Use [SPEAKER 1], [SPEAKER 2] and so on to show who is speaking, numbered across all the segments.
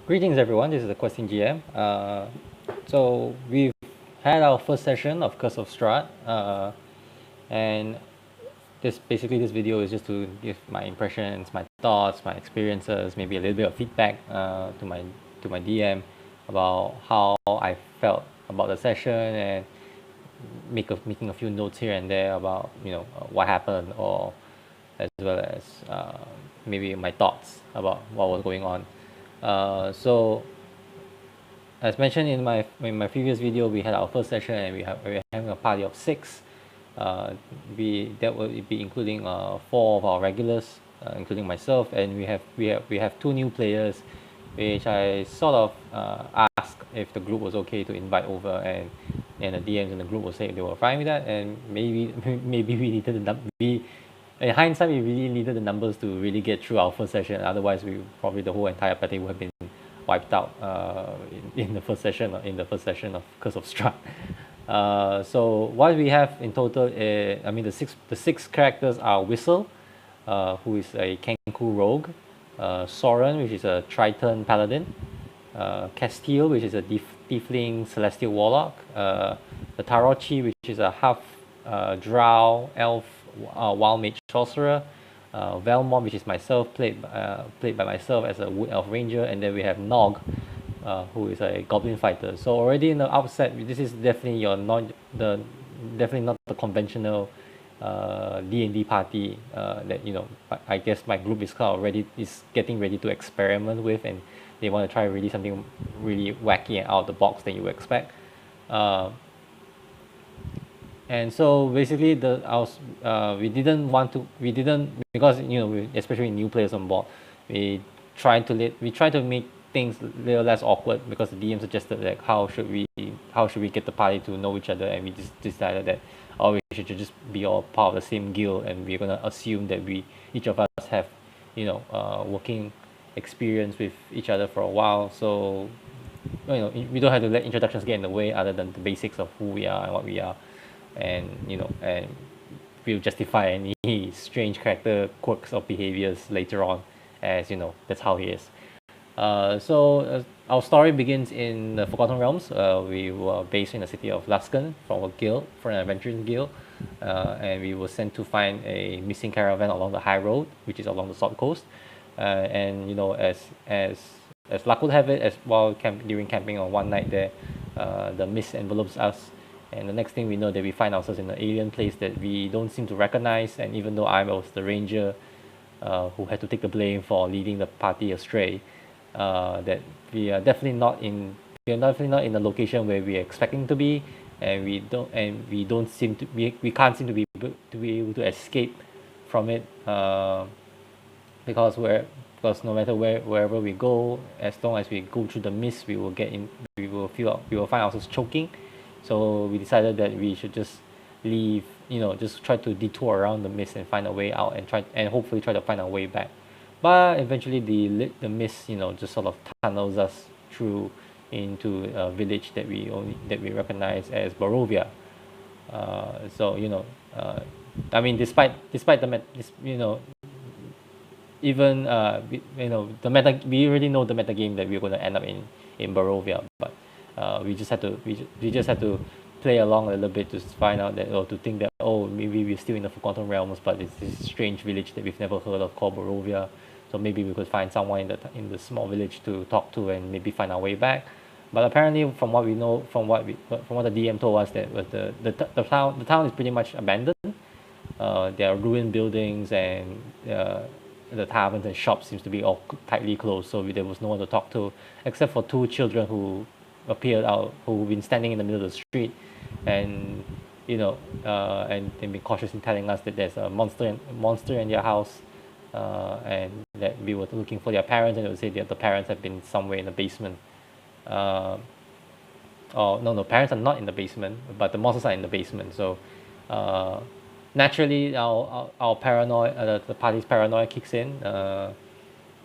[SPEAKER 1] Greetings, everyone. This is the Questing GM. So we've had our first session of Curse of Strahd, and this video is just to give my impressions, my thoughts, my experiences, maybe a little bit of feedback to my DM about how I felt about the session, and making a few notes here and there about what happened, or as well as maybe my thoughts about what was going on. So as mentioned in my previous video, we had our first session, and we're having a party of 6. That will be including 4 of our regulars, including myself, and we have 2 new players, which I sort of asked if the group was okay to invite over, and the DMs in the group will say they were fine with that, and maybe maybe we needed in hindsight, we really needed the numbers to really get through our first session. Otherwise, probably the whole entire party would have been wiped out in the first session of Curse of Strahd. So what we have in total, the six characters are Whistle, who is a Kenku rogue, Soren, which is a Triton paladin, Castile, which is a tiefling celestial warlock, the Tarochi, which is a half drow elf wild mage sorcerer, Velmont, which is myself, played by myself as a wood elf ranger, and then we have Nog, who is a goblin fighter. So already in the outset, this is definitely definitely not the conventional D&D party that I guess my group is getting ready to experiment with, and they want to try really something really wacky and out of the box than you would expect. And so basically we didn't, because especially new players on board, we try to make things a little less awkward, because the DM suggested, like, how should we get the party to know each other, and we just decided that we should just be all part of the same guild, and we're gonna assume that each of us have working experience with each other for a while, so we don't have to let introductions get in the way, other than the basics of who we are and what we are, and we'll justify any strange character quirks or behaviors later on, as that's how he is. Our story begins in the Forgotten Realms. We were based in the city of Luskan for an adventuring guild, and we were sent to find a missing caravan along the high road, which is along the south coast. And as luck would have it, during camping on one night there, the mist envelopes us, and the next thing we know, that we find ourselves in an alien place that we don't seem to recognize. And even though I was the ranger who had to take the blame for leading the party astray, that we are definitely not in the location where we're expecting to be, and we can't seem to be able to escape from it, because no matter wherever we go, as long as we go through the mist, we will find ourselves choking. So we decided that we should just leave, just try to detour around the mist and find a way out, and hopefully try to find our way back. But eventually the mist, just sort of tunnels us through into a village that we recognize as Barovia. Despite we already know the meta game that we're going to end up in Barovia, but we just had to play along a little bit to find out that, or to think that, maybe we're still in the Forgotten Realms, but it's this strange village that we've never heard of called Barovia. So maybe we could find someone in the small village to talk to, and maybe find our way back. But apparently, from what we know, from what the DM told us, that was the town is pretty much abandoned. There are ruined buildings, and the taverns and shops seems to be all tightly closed. So there was no one to talk to, except for 2 children who've been standing in the middle of the street, and and they've been cautiously telling us that there's a monster in their house, and that we were looking for their parents, and they would say that the parents have been somewhere in the basement. No, parents are not in the basement, but the monsters are in the basement. So naturally, our paranoia, the party's paranoia kicks in,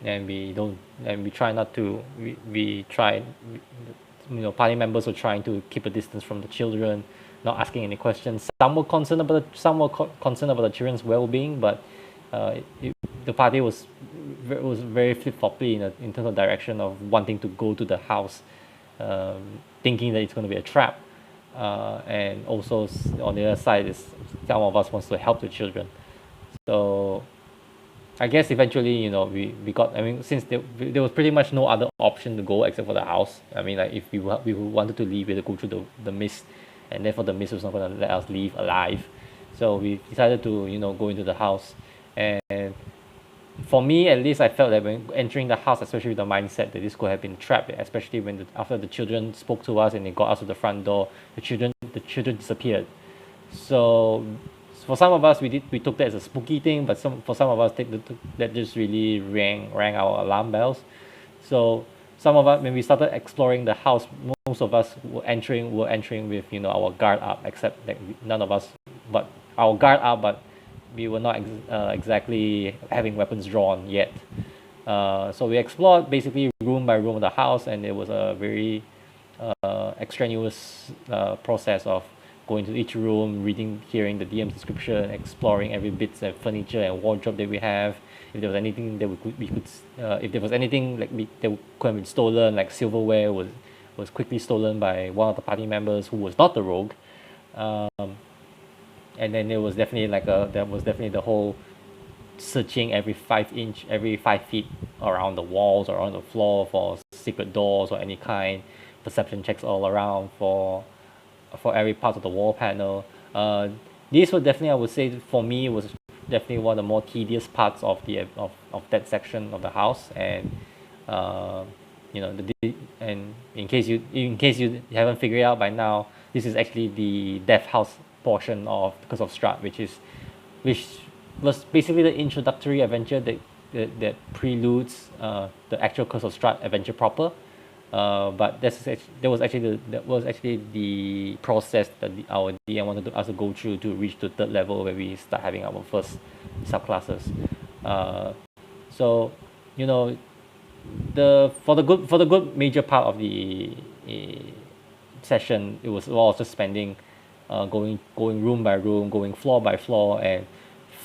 [SPEAKER 1] and we try not to. Party members were trying to keep a distance from the children, not asking any questions. Some were concerned about the children's well-being, but the party was it was very flip-floppy in terms of direction of wanting to go to the house, thinking that it's going to be a trap, and also on the other side is some of us wants to help the children. So I guess eventually, we got. I mean, since there was pretty much no other option to go except for the house. I mean, like if we wanted to leave, we had to go through the mist, and therefore the mist was not going to let us leave alive. So we decided to go into the house, and for me at least, I felt that when entering the house, especially with the mindset that this could have been trapped, especially when after the children spoke to us and they got us to the front door, the children disappeared. So for some of us, we took that as a spooky thing, but for some of us, that just really rang our alarm bells. So some of us, when we started exploring the house, most of us were entering with our guard up, except that none of us, but our guard up, but we were not exactly having weapons drawn yet. So we explored basically room by room of the house, and it was a very extraneous process of going to each room, hearing the DM's description, exploring every bits of furniture and wardrobe that we have. If there was anything that if there was anything that could have been stolen, like silverware was quickly stolen by one of the party members who was not the rogue. And then there was definitely the whole searching every 5 feet around the walls or on the floor for secret doors or any kind, perception checks all around for every part of the wall panel. These were definitely, I would say, for me, was definitely one of the more tedious parts of that section of the house. And and in case you haven't figured it out by now, this is actually the death house portion of Curse of Strahd, which was basically the introductory adventure that preludes the actual Curse of Strahd adventure proper. But that was actually the process that our DM wanted us to go through to reach the third level where we start having our first subclasses. So for the good major part of the session, it was all just spending going room by room, going floor by floor, and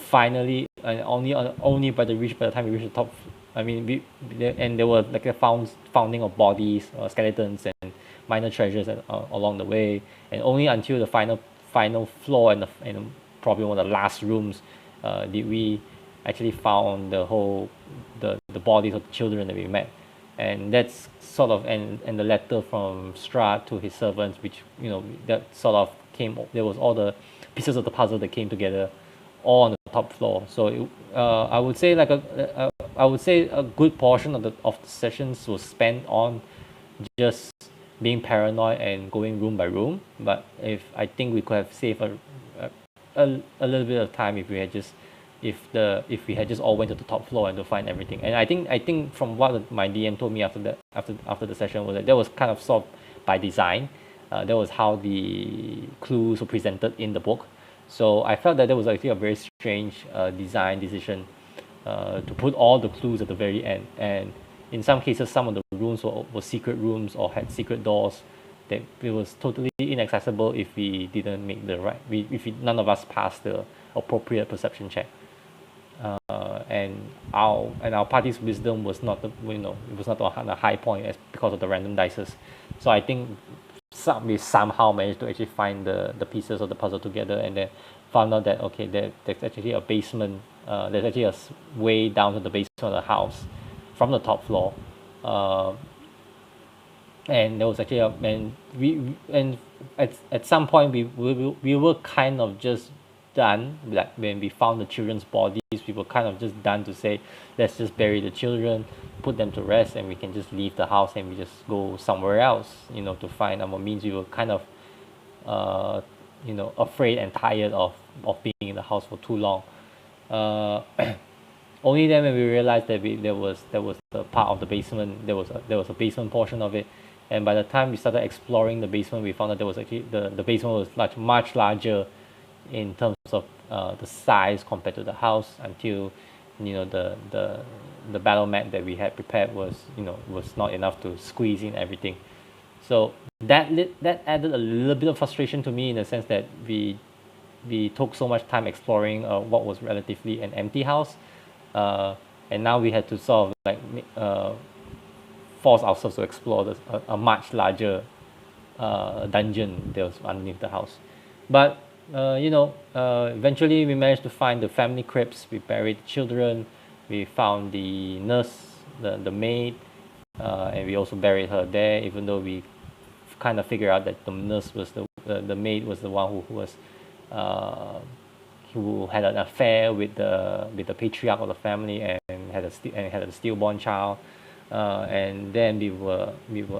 [SPEAKER 1] finally, and only by the time we reached the top. I mean, there were like a founding of bodies, skeletons, and minor treasures along the way, and only until the final floor and probably one of the last rooms did we actually found the bodies of the children that we met. And that's sort of and the letter from Strahd to his servants, which that sort of there was all the pieces of the puzzle that came together all on the top floor. So I would say a good portion of the sessions was spent on just being paranoid and going room by room. But I think we could have saved a little bit of time if we had just all went to the top floor and to find everything. And I think from what my DM told me after the session was that was kind of solved by design. That was how the clues were presented in the book. So I felt that was actually a very strange design decision to put all the clues at the very end. And in some cases, some of the rooms were secret rooms or had secret doors that it was totally inaccessible if we didn't make none of us passed the appropriate perception check. And our party's wisdom was not it was not on a high point because of the random dices. So I think we somehow managed to actually find the pieces of the puzzle together, and then found out that there's actually a basement. There's actually a way down to the basement of the house from the top floor. And there was actually and at some point we were kind of just done. Like when we found the children's bodies, we were kind of just done to say, let's just bury the children, put them to rest, and we can just leave the house and we just go somewhere else, to find our means. We were kind of afraid and tired of being in the house for too long. Only then when we realized that there was the part of the basement, there was a basement portion of it. And by the time we started exploring the basement, we found that there was actually the basement was much larger in terms of the size compared to the house, until the battle mat that we had prepared was not enough to squeeze in everything. So that added a little bit of frustration to me, in the sense that we took so much time exploring what was relatively an empty house. and now we had to sort of like force ourselves to explore a much larger dungeon that was underneath the house. But eventually we managed to find the family crypts. We buried the children. We found the nurse, the maid, and we also buried her there. Even though we kind of figured out that the nurse was the maid was the one who was uh, who had an affair with the patriarch of the family and had a stillborn child. And then we were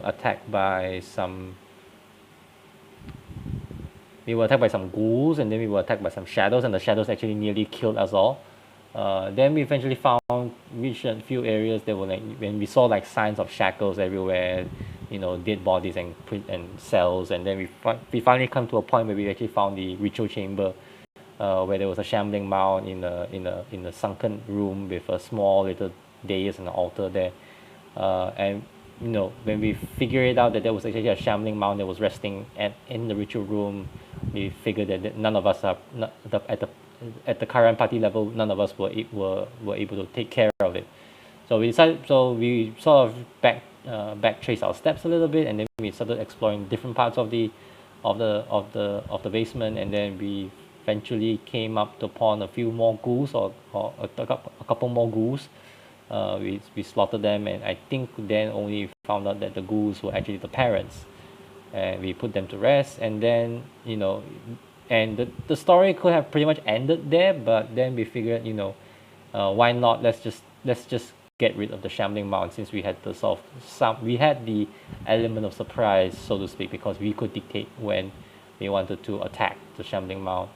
[SPEAKER 1] attacked by some ghouls, and then we were attacked by some shadows, and the shadows actually nearly killed us all. Then we eventually reached a few areas that were like, when we saw like signs of shackles everywhere, dead bodies and cells, and then we finally come to a point where we actually found the ritual chamber, where there was a shambling mound in a sunken room with a small little dais and an altar there. And when we figured it out that there was actually a shambling mound that was resting in the ritual room, we figured that none of us are not, at the current party level, none of us were able to take care of it. So we sort of back trace our steps a little bit, and then we started exploring different parts of the basement, and then we eventually came up upon a few more ghouls, or a couple more ghouls. We slaughtered them, and I think then only found out that the ghouls were actually the parents, and we put them to rest. And then and the story could have pretty much ended there, but then we figured, why not, let's just get rid of the shambling mound, since we had we had the element of surprise, so to speak, because we could dictate when we wanted to attack the shambling mound.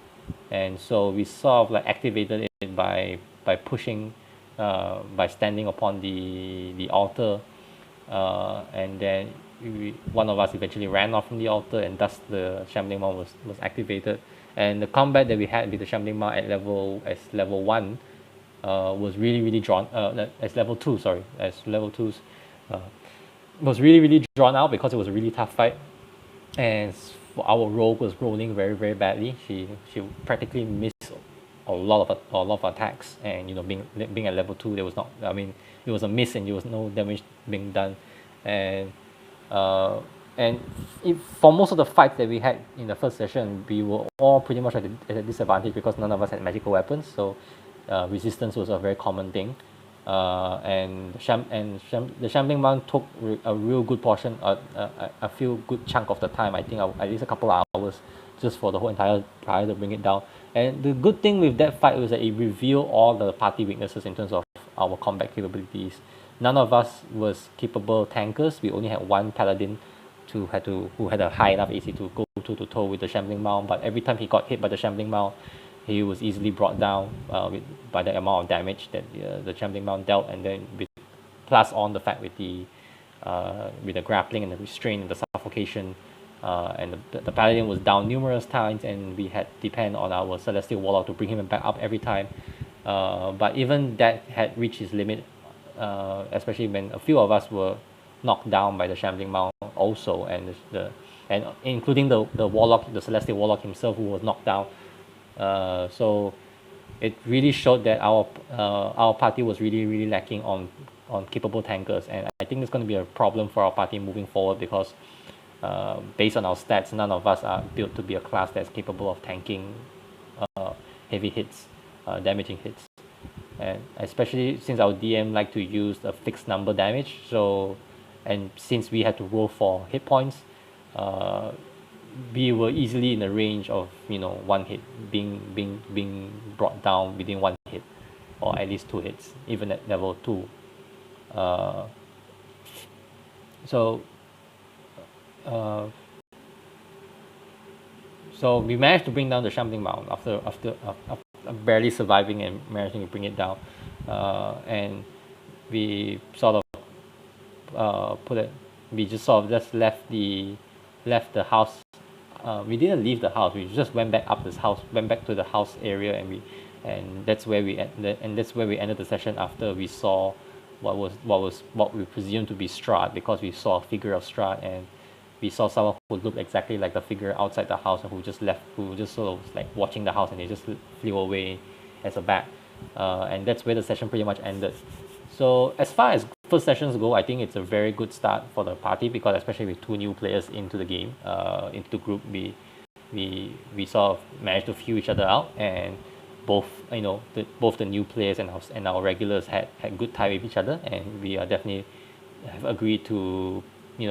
[SPEAKER 1] And so we sort of like activated it by pushing, by standing upon the altar, and then one of us eventually ran off from the altar, and thus the shambling mound was activated. And the combat that we had with the shambling mound at level 1 was really drawn, as level 2, sorry, as level 2's, was really drawn out, because it was a really tough fight. And our rogue was rolling very badly. She practically missed a lot of attacks, and being at level 2, there was not, I mean, it was a miss and there was no damage being done. And for most of the fights that we had in the first session, we were all pretty much at a disadvantage, because none of us had magical weapons, so resistance was a very common thing. The shambling mound took a real good portion, a few good chunk of the time. I think at least a couple of hours, just for the whole entire party to bring it down. And the good thing with that fight was that it revealed all the party weaknesses in terms of our combat capabilities. None of us was capable tankers. We only had one paladin who had a high enough AC to go toe to toe with the shambling mound. But every time he got hit by the shambling mound, he was easily brought down by the amount of damage that the shambling mound dealt. And then plus on the fact with the grappling and the restraint and the suffocation, and the paladin was down numerous times, and we had depend on our celestial warlock to bring him back up every time. But even that had reached its limit, especially when a few of us were knocked down by the shambling mound also, and including the warlock, the celestial warlock himself, who was knocked down. So it really showed that our party was really lacking on capable tankers, and I think it's going to be a problem for our party moving forward, because based on our stats, none of us are built to be a class that's capable of tanking heavy hits, damaging hits. And especially since our DM like to use a fixed number damage, and since we had to roll for hit points, we were easily in the range of one hit being brought down within one hit, or at least two hits, even at level 2. So we managed to bring down the shambling mound after barely surviving and managing to bring it down, and we sort of we just sort of just left the house. We didn't leave the house. We just went back to the house area, and that's where we ended the session, after we saw what we presumed to be Strahd, because we saw a figure of Strahd, and we saw someone who looked exactly like the figure outside the house, and who just sort of like watching the house, and they just flew away as a bat. And that's where the session pretty much ended. So as far as first sessions go, I think it's a very good start for the party, because especially with two new players into the game, into the group, we sort of managed to feel each other out, and both both the new players and our regulars had good time with each other, and we are definitely have agreed to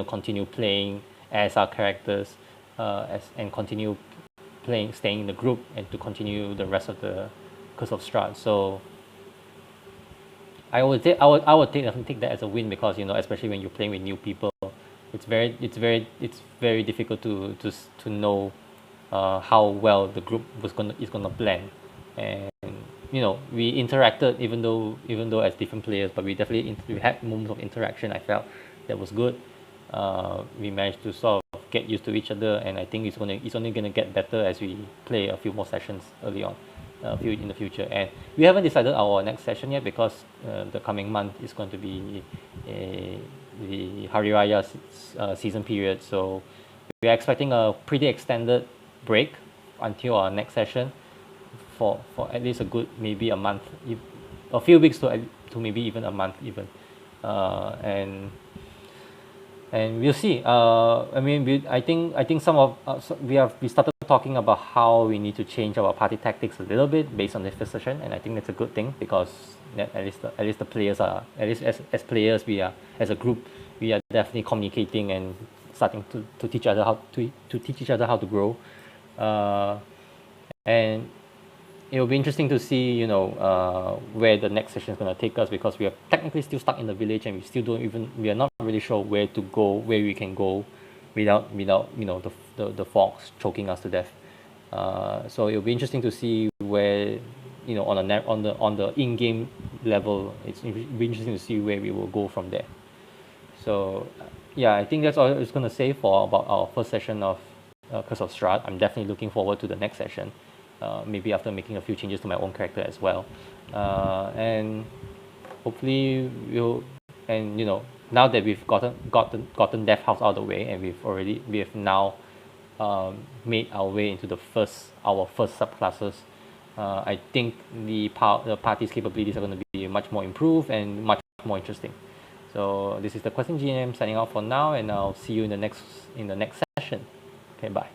[SPEAKER 1] continue playing as our characters, and continue playing, staying in the group, and to continue the rest of the Curse of Strahd. So I would definitely take that as a win, because especially when you're playing with new people, it's very difficult to know how well the group is gonna blend. And we interacted, even though as different players, but we definitely we had moments of interaction. I felt that was good. We managed to sort of get used to each other, and I think it's only gonna get better as we play a few more sessions early on, in the future. And we haven't decided our next session yet, because the coming month is going to be the Hari Raya season period. So we are expecting a pretty extended break until our next session, for at least a good maybe a month, a few weeks to maybe even a month even. And we'll see. I mean, I think some of we started talking about how we need to change our party tactics a little bit based on this first session, and I think that's a good thing, because at least the players are, at least as players, we are, as a group, we are definitely communicating and starting to teach other how to teach each other how to grow. And it will be interesting to see, where the next session is going to take us, because we are technically still stuck in the village, and we are not really sure where to go, where we can go without the fogs choking us to death. So it'll be interesting to see where, on the in-game level, it'll be interesting to see where we will go from there. So yeah, I think that's all it's going to say for about our first session of Curse of Strahd. I'm definitely looking forward to the next session, maybe after making a few changes to my own character as well. And hopefully and now that we've gotten Death House out of the way, and we have now made our way into our first subclasses, I think the party's capabilities are going to be much more improved and much more interesting. So this is the Question GM signing out for now, and I'll see you in the next session. Okay, bye.